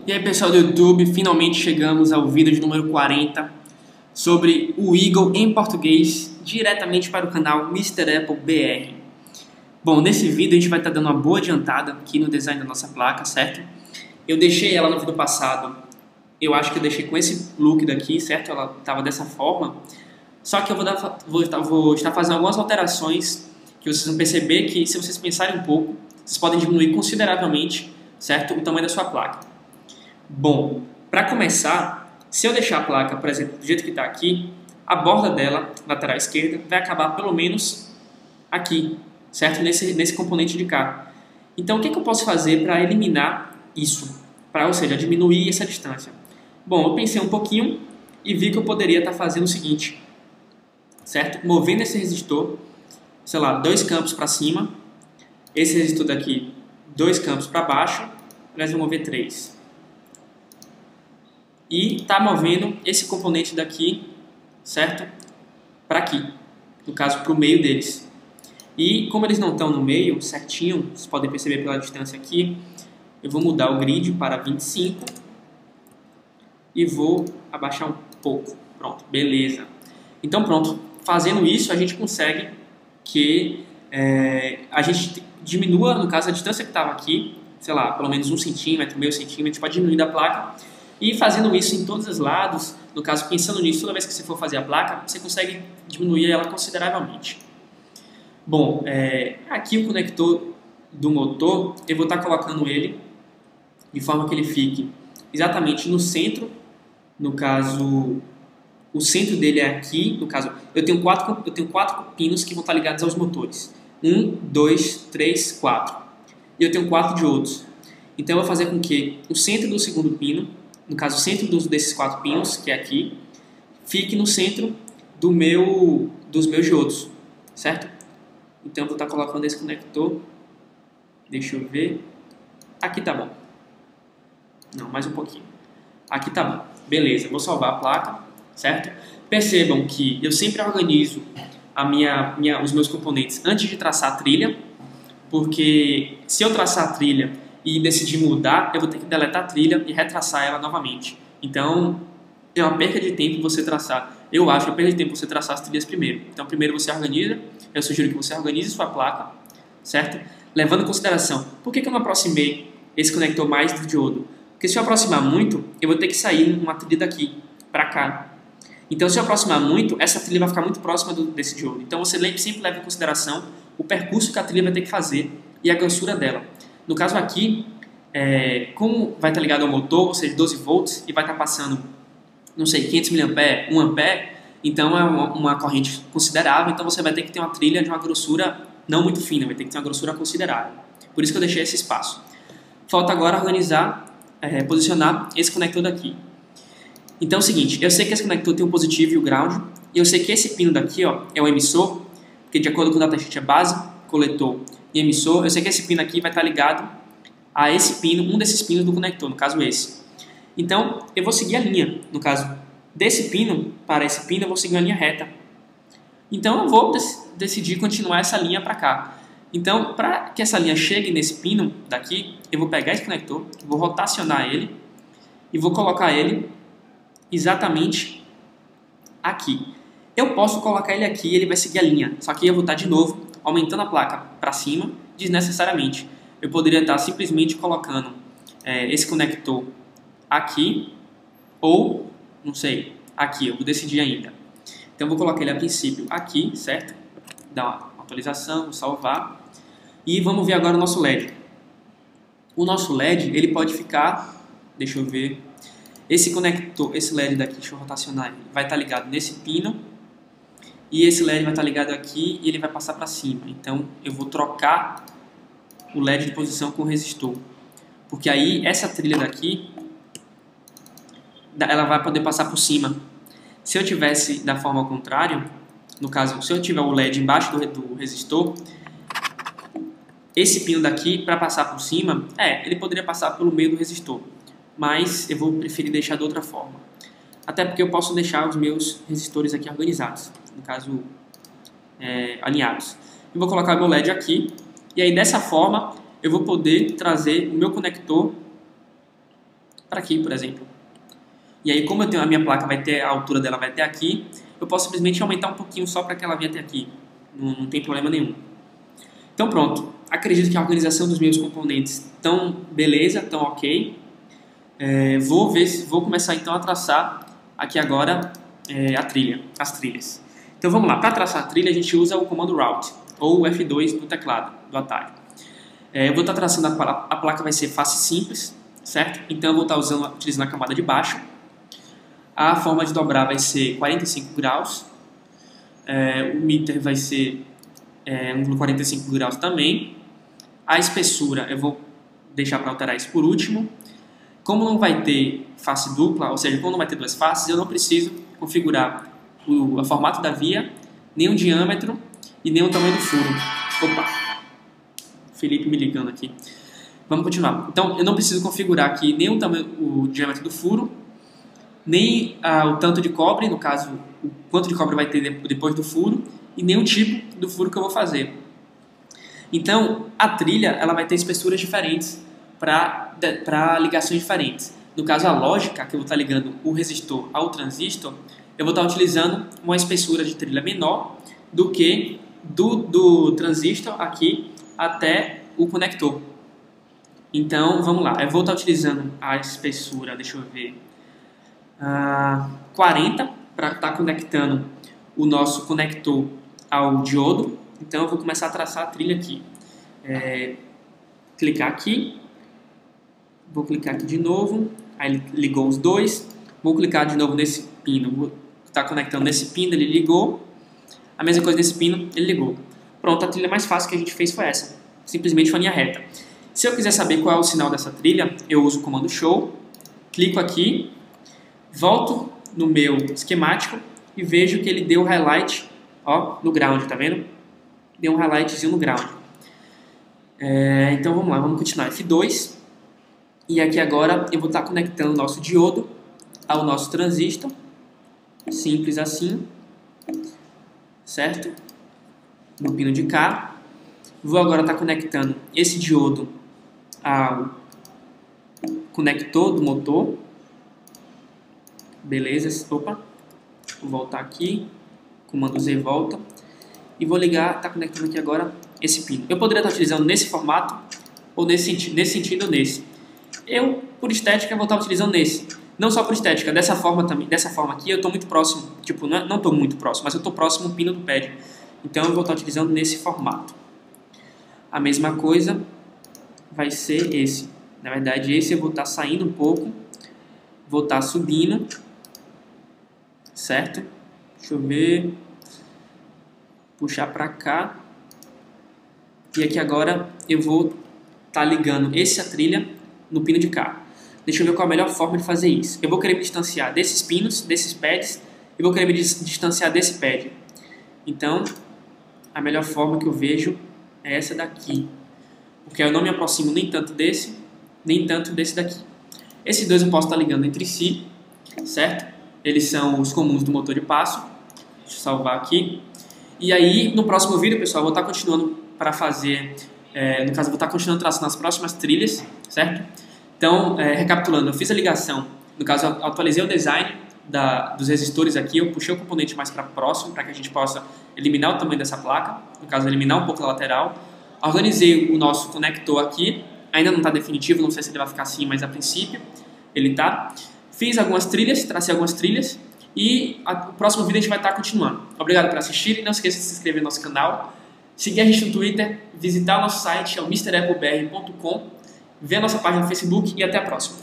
E aí, pessoal do YouTube, finalmente chegamos ao vídeo de número 40 sobre o Eagle em português, diretamente para o canal Mr. Apple BR. Bom, nesse vídeo a gente vai estar dando uma boa adiantada aqui no design da nossa placa, certo? Eu deixei ela no vídeo passado, eu acho que eu deixei com esse look daqui, certo? Ela estava dessa forma, só que eu vou estar fazendo algumas alterações que vocês vão perceber que, se vocês pensarem um pouco, vocês podem diminuir consideravelmente, certo? O tamanho da sua placa. Bom, para começar, se eu deixar a placa, por exemplo, do jeito que está aqui, a borda dela, lateral esquerda, vai acabar pelo menos aqui, certo? Nesse componente de cá. Então, o que eu posso fazer para eliminar isso? Ou seja, diminuir essa distância? Bom, eu pensei um pouquinho e vi que eu poderia estar fazendo o seguinte, certo? Movendo esse resistor, sei lá, 2 campos para cima, esse resistor daqui, 2 campos para baixo, aliás, vou mover 3. E está movendo esse componente daqui, certo? Para aqui, no caso, para o meio deles. E como eles não estão no meio certinho, vocês podem perceber pela distância aqui, eu vou mudar o grid para 25 e vou abaixar um pouco. Pronto, beleza. Então pronto, fazendo isso a gente consegue que a gente diminua, no caso, a distância que estava aqui, sei lá, pelo menos 1 centímetro, meio centímetro, a gente pode diminuir da placa. E fazendo isso em todos os lados, no caso, pensando nisso, toda vez que você for fazer a placa, você consegue diminuir ela consideravelmente. Bom, aqui o conector do motor, eu vou estar colocando ele de forma que ele fique exatamente no centro. No caso, o centro dele é aqui. No caso, eu tenho quatro pinos que vão estar ligados aos motores. 1, 2, 3, 4. E eu tenho 4 diodos. Então eu vou fazer com que o centro do segundo pino, no caso o centro desses 4 pinos, que é aqui, fique no centro dos meus diodos, certo? Então eu vou estar colocando esse conector, deixa eu ver, aqui tá bom, não, mais um pouquinho, aqui tá bom, beleza, vou salvar a placa, certo? Percebam que eu sempre organizo os meus componentes antes de traçar a trilha, porque se eu traçar a trilha e decidir mudar, eu vou ter que deletar a trilha e retraçar ela novamente. Então, é uma perca de tempo você traçar. Eu acho que é uma perda de tempo você traçar as trilhas primeiro. Então, primeiro você organiza. Eu sugiro que você organize sua placa, certo? Levando em consideração, por que eu não aproximei esse conector mais do diodo? Porque se eu aproximar muito, eu vou ter que sair uma trilha daqui para cá. Então, se eu aproximar muito, essa trilha vai ficar muito próxima desse diodo. Então, você sempre leva em consideração o percurso que a trilha vai ter que fazer e a grossura dela. No caso aqui, como vai estar ligado ao motor, ou seja, 12 volts, e vai estar passando, não sei, 500 mA, 1 A, então é uma corrente considerável, então você vai ter que ter uma trilha de uma grossura não muito fina, vai ter que ter uma grossura considerável. Por isso que eu deixei esse espaço. Falta agora organizar, posicionar esse conector daqui. Então é o seguinte, eu sei que esse conector tem o positivo e o ground, e eu sei que esse pino daqui, ó, é o emissor, porque de acordo com o datasheet é base, coletor e emissor, eu sei que esse pino aqui vai estar ligado a esse pino, um desses pinos do conector, no caso esse. Então, eu vou seguir a linha, no caso, desse pino para esse pino, eu vou seguir uma linha reta. Então, eu vou decidir continuar essa linha para cá. Então, para que essa linha chegue nesse pino daqui, eu vou pegar esse conector, vou rotacionar ele e vou colocar ele exatamente aqui. Eu posso colocar ele aqui e ele vai seguir a linha, só que eu vou estar de novo aumentando a placa para cima desnecessariamente. Eu poderia estar simplesmente colocando esse conector aqui ou, não sei, aqui, eu vou decidir ainda. Então eu vou colocar ele a princípio aqui, certo? Dar uma atualização, vou salvar. E vamos ver agora o nosso LED. O nosso LED, ele pode ficar, deixa eu ver, esse conector, esse LED daqui, deixa eu rotacionar ele, vai estar ligado nesse pino. E esse LED vai estar ligado aqui e ele vai passar para cima. Então, eu vou trocar o LED de posição com o resistor. Porque aí, essa trilha daqui, ela vai poder passar por cima. Se eu tivesse da forma ao contrário, no caso, se eu tiver o LED embaixo do resistor, esse pino daqui, para passar por cima, ele poderia passar pelo meio do resistor. Mas eu vou preferir deixar de outra forma. Até porque eu posso deixar os meus resistores aqui organizados, no caso, alinhados. Eu vou colocar meu LED aqui, e aí dessa forma eu vou poder trazer o meu conector para aqui, por exemplo. E aí, como eu tenho a minha placa, a altura dela vai até aqui, eu posso simplesmente aumentar um pouquinho só para que ela venha até aqui. Não tem problema nenhum. Então pronto, acredito que a organização dos meus componentes estão beleza, estão ok. Vou começar então a traçar aqui agora as trilhas. Então vamos lá, para traçar a trilha a gente usa o comando Route, ou o F2 do teclado, do atalho. Eu vou estar traçando a placa, vai ser face simples, certo? Então eu vou estar utilizando a camada de baixo. A forma de dobrar vai ser 45 graus. O meter vai ser ângulo 45 graus também. A espessura eu vou deixar para alterar isso por último. Como não vai ter face dupla, ou seja, como não vai ter duas faces, eu não preciso configurar o formato da via, nem o diâmetro e nem o tamanho do furo. Opa! Felipe me ligando aqui. Vamos continuar. Então, eu não preciso configurar aqui nem o diâmetro do furo, nem o tanto de cobre, no caso, o quanto de cobre vai ter depois do furo, e nem o tipo do furo que eu vou fazer. Então, a trilha ela vai ter espessuras diferentes para ligações diferentes. No caso, a lógica, que eu vou estar ligando o resistor ao transistor, eu vou estar utilizando uma espessura de trilha menor do que do transistor aqui até o conector. Então, vamos lá. Eu vou estar utilizando a espessura, deixa eu ver, 40 para estar conectando o nosso conector ao diodo. Então eu vou começar a traçar a trilha aqui. Clicar aqui, vou clicar aqui de novo, aí ele ligou os dois. Vou clicar de novo nesse pino, vou estar conectando nesse pino, ele ligou. A mesma coisa nesse pino, ele ligou. Pronto, a trilha mais fácil que a gente fez foi essa, simplesmente uma linha reta. Se eu quiser saber qual é o sinal dessa trilha, eu uso o comando Show, clico aqui, volto no meu esquemático e vejo que ele deu highlight, ó, no ground, tá vendo? Deu um highlightzinho no ground. Então vamos lá, vamos continuar. F2. E aqui agora eu vou estar conectando o nosso diodo ao nosso transistor. Simples assim. Certo? No pino de cá. Vou agora estar conectando esse diodo ao conector do motor. Beleza, opa, vou voltar aqui, comando Z volta, e vou ligar, tá conectando aqui agora esse pino. Eu poderia estar utilizando nesse formato, ou nesse sentido ou nesse. Eu, por estética, vou estar utilizando nesse. Não só por estética, dessa forma também, dessa forma aqui eu estou muito próximo, tipo, não estou muito próximo, mas eu estou próximo do pino do pad. Então eu vou estar utilizando nesse formato. A mesma coisa vai ser esse. Na verdade, esse eu vou estar saindo um pouco, vou estar subindo. Certo? Deixa eu ver. Puxar para cá. E aqui agora eu vou estar ligando essa trilha no pino de cá. Deixa eu ver qual a melhor forma de fazer isso. Eu vou querer me distanciar desses pinos, desses pads, e vou querer me distanciar desse pad. Então, a melhor forma que eu vejo é essa daqui. Porque eu não me aproximo nem tanto desse, nem tanto desse daqui. Esses dois eu posso estar ligando entre si, certo? Eles são os comuns do motor de passo. Deixa eu salvar aqui. E aí, no próximo vídeo, pessoal, eu vou estar continuando para fazer... no caso, eu vou estar continuando traçando as próximas trilhas, certo? Então, recapitulando, eu fiz a ligação. No caso, eu atualizei o design dos resistores aqui. Eu puxei o componente mais para próximo, para que a gente possa eliminar o tamanho dessa placa. No caso, eliminar um pouco a lateral. Organizei o nosso conector aqui. Ainda não está definitivo, não sei se ele vai ficar assim, mas a princípio ele está. Fiz algumas trilhas, tracei algumas trilhas e no próximo vídeo a gente vai estar continuando. Obrigado por assistir e não esqueça de se inscrever no nosso canal, seguir a gente no Twitter, visitar o nosso site, é o mrappleBR.com, ver a nossa página no Facebook e até a próxima.